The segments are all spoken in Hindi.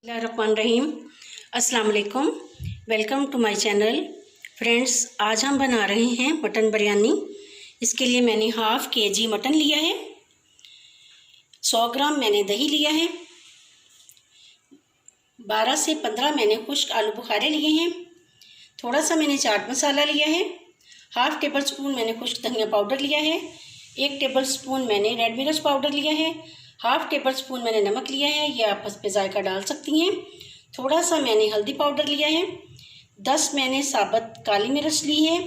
रहीम अस्सलाम वालेकुम। Welcome to my channel. Friends, आज हम बना रहे हैं मटन बिरयानी। इसके लिए मैंने हाफ़ केजी मटन लिया है, 100 ग्राम मैंने दही लिया है, 12 से 15 मैंने खुश्क आलू बुखारे लिए हैं, थोड़ा सा मैंने चाट मसाला लिया है, हाफ़ टेबल स्पून मैंने खुश्क धनिया पाउडर लिया है, 1 टेबल स्पून मैंने रेड मिर्च पाउडर लिया है, हाफ़ टेबल स्पून मैंने नमक लिया है, ये आप इस पे जायका डाल सकती हैं। थोड़ा सा मैंने हल्दी पाउडर लिया है, 10 मैंने साबुत काली मिर्च ली है,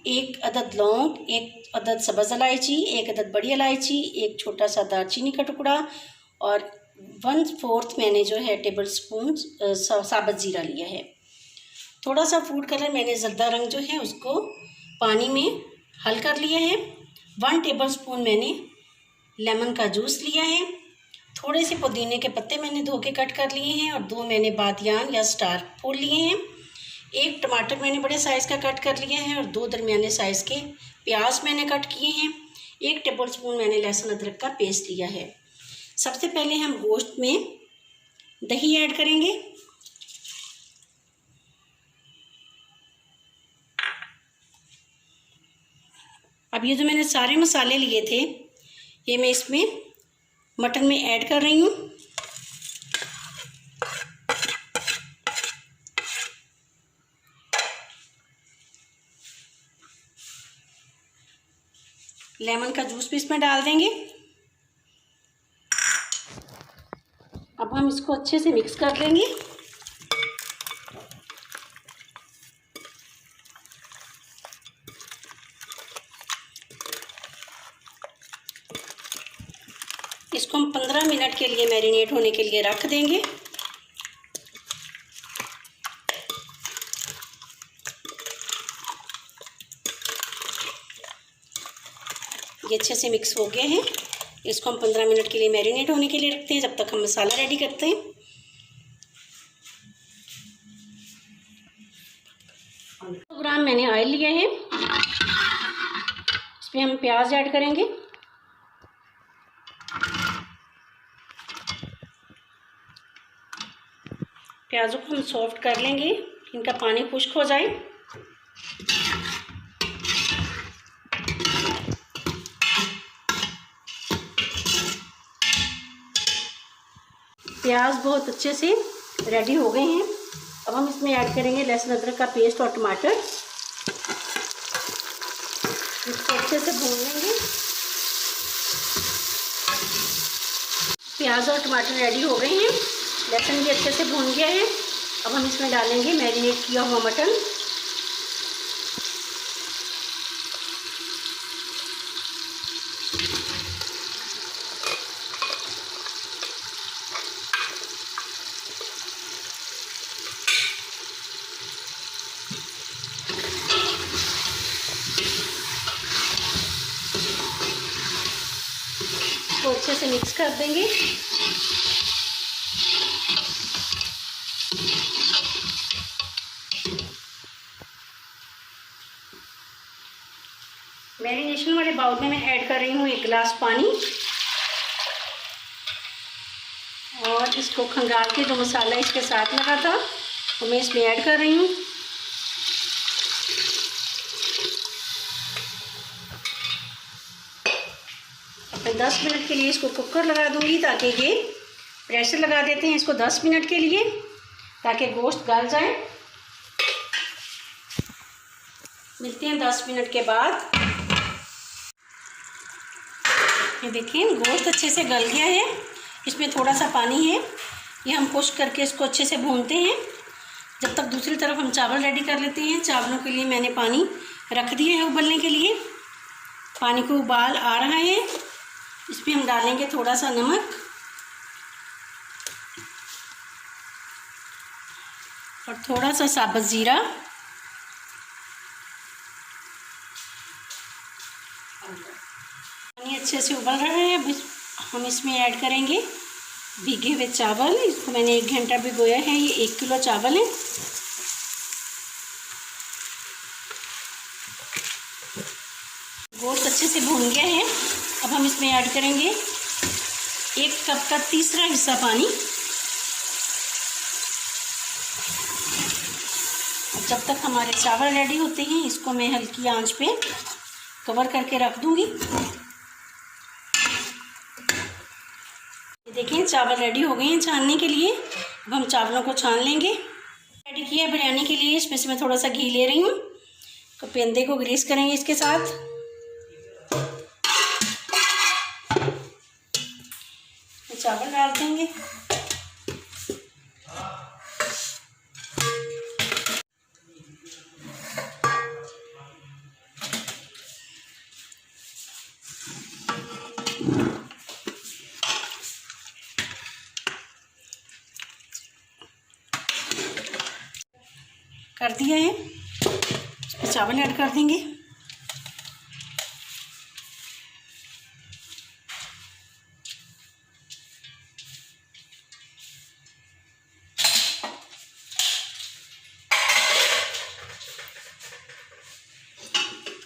1 अदद लौंग, 1 अदद सब्ज़ इलायची, 1 अदद बड़ी इलायची, 1 छोटा सा दालचीनी का टुकड़ा और 1/4 मैंने जो है टेबल स्पून साबुत ज़ीरा लिया है। थोड़ा सा फूड कलर मैंने ज़र्दा रंग जो है उसको पानी में हल कर लिया है। 1 टेबल स्पून मैंने लेमन का जूस लिया है, थोड़े से पुदीने के पत्ते मैंने धो के कट कर लिए हैं और 2 मैंने बादियान या स्टार फूल लिए हैं। 1 टमाटर मैंने बड़े साइज़ का कट कर लिया है और 2 दरमियाने साइज़ के प्याज मैंने कट किए हैं। 1 टेबल स्पून मैंने लहसुन अदरक का पेस्ट लिया है। सबसे पहले हम गोश्त में दही ऐड करेंगे। अब ये जो मैंने सारे मसाले लिए थे ये मैं इसमें मटन में ऐड कर रही हूँ। लेमन का जूस भी इसमें डाल देंगे। अब हम इसको अच्छे से मिक्स कर लेंगे। इसको हम 15 मिनट के लिए मैरिनेट होने के लिए रख देंगे। ये अच्छे से मिक्स हो गए हैं। इसको हम 15 मिनट के लिए मैरिनेट होने के लिए रखते हैं, जब तक हम मसाला रेडी करते हैं। 100 ग्राम मैंने ऑयल लिया है, इसमें हम प्याज ऐड करेंगे। प्याज़ों को हम सॉफ्ट कर लेंगे, इनका पानी खुश्क हो जाए। प्याज बहुत अच्छे से रेडी हो गए हैं। अब हम इसमें ऐड करेंगे लहसुन अदरक का पेस्ट और टमाटर। इसको अच्छे से भून लेंगे। प्याज और टमाटर रेडी हो गए हैं, लहसुन भी अच्छे से भून गया है। अब हम इसमें डालेंगे मैरिनेट किया हुआ मटन। इसको अच्छे से मिक्स कर देंगे। मैरिनेशन वाले बाउल में मैं ऐड कर रही हूँ 1 गिलास पानी और इसको खंगाल के जो मसाला इसके साथ लगा था वो मैं इसमें ऐड कर रही हूँ। मैं 10 मिनट के लिए इसको कुकर लगा दूँगी, ताकि ये प्रेशर लगा देते हैं इसको 10 मिनट के लिए, ताकि गोश्त गल जाए। मिलते हैं 10 मिनट के बाद। ये देखिए गोश्त अच्छे से गल गया है, इसमें थोड़ा सा पानी है, ये हम खुश्क करके इसको अच्छे से भूनते हैं। जब तक दूसरी तरफ हम चावल रेडी कर लेते हैं। चावलों के लिए मैंने पानी रख दिया है उबलने के लिए। पानी को उबाल आ रहा है, इसमें हम डालेंगे थोड़ा सा नमक और थोड़ा सा साबुत ज़ीरा। पानी अच्छे से उबल रहा है। अब हम इसमें ऐड करेंगे भीगे हुए चावल। इसको मैंने 1 घंटा भिगोया है, ये 1 किलो चावल है। गोश्त अच्छे से भून गया है। अब हम इसमें ऐड करेंगे 1 कप का तीसरा हिस्सा पानी। जब तक हमारे चावल रेडी होते हैं इसको मैं हल्की आंच पे कवर करके रख दूंगी। देखिए चावल रेडी हो गए हैं छानने के लिए। अब हम चावलों को छान लेंगे। रेडी किया बिरयानी के लिए, इसमें से मैं थोड़ा सा घी ले रही हूँ। तो पेंदे को ग्रीस करेंगे इसके साथ। चावल डाल देंगे। कर दिया है, इसमें चावल ऐड कर देंगे।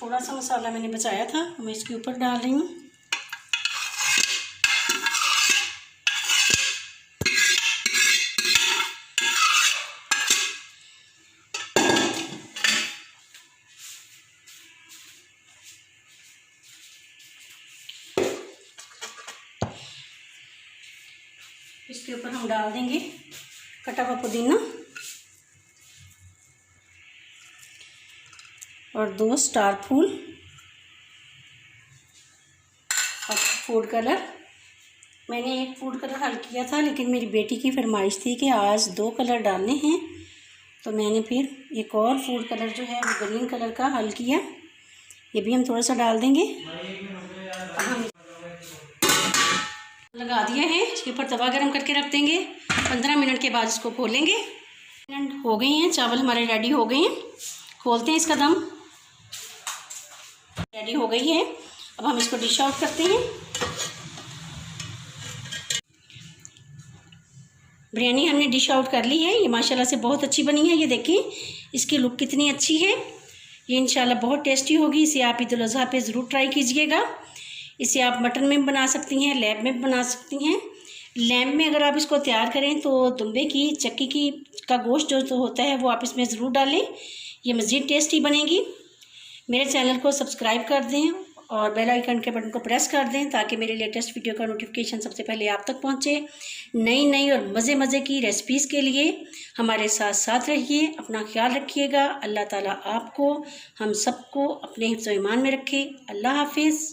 थोड़ा सा मसाला मैंने बचाया था, मैं इसके ऊपर डाल रही हूँ। इसके ऊपर हम डाल देंगे कटा हुआ पुदीना और 2 स्टार फूल और फूड कलर। मैंने एक फूड कलर हल किया था, लेकिन मेरी बेटी की फरमाइश थी कि आज 2 कलर डालने हैं, तो मैंने फिर एक और फूड कलर जो है वो ग्रीन कलर का हल किया। ये भी हम थोड़ा सा डाल देंगे। हम लगा दिया है, इसके ऊपर तवा गरम करके रख देंगे। 15 मिनट के बाद इसको खोलेंगे। मिनट हो गई हैं, चावल हमारे रेडी हो गए हैं। खोलते हैं इसका दम। रेडी हो गई है, अब हम इसको डिश आउट करते हैं। बिरयानी हमने डिश आउट कर ली है। ये माशाल्लाह से बहुत अच्छी बनी है। ये देखिए इसकी लुक कितनी अच्छी है। ये इंशाल्लाह बहुत टेस्टी होगी। इसे आप ईद उल अज़हा पे ज़रूर ट्राई कीजिएगा। इसे आप मटन में बना सकती हैं, लैब में बना सकती हैं। लैब में अगर आप इसको तैयार करें तो दुम्बे की चक्की की का गोश्त जो होता है वो आप इसमें ज़रूर डालें, ये मज़ीद टेस्टी बनेगी। मेरे चैनल को सब्सक्राइब कर दें और बेल आइकन के बटन को प्रेस कर दें ताकि मेरे लेटेस्ट वीडियो का नोटिफिकेशन सबसे पहले आप तक पहुंचे। नई और मज़े की रेसिपीज़ के लिए हमारे साथ साथ रहिए। अपना ख्याल रखिएगा। अल्लाह ताला आपको हम सबको अपने हिफ्ज़-ओ-ईमान में रखे। अल्लाह हाफिज़।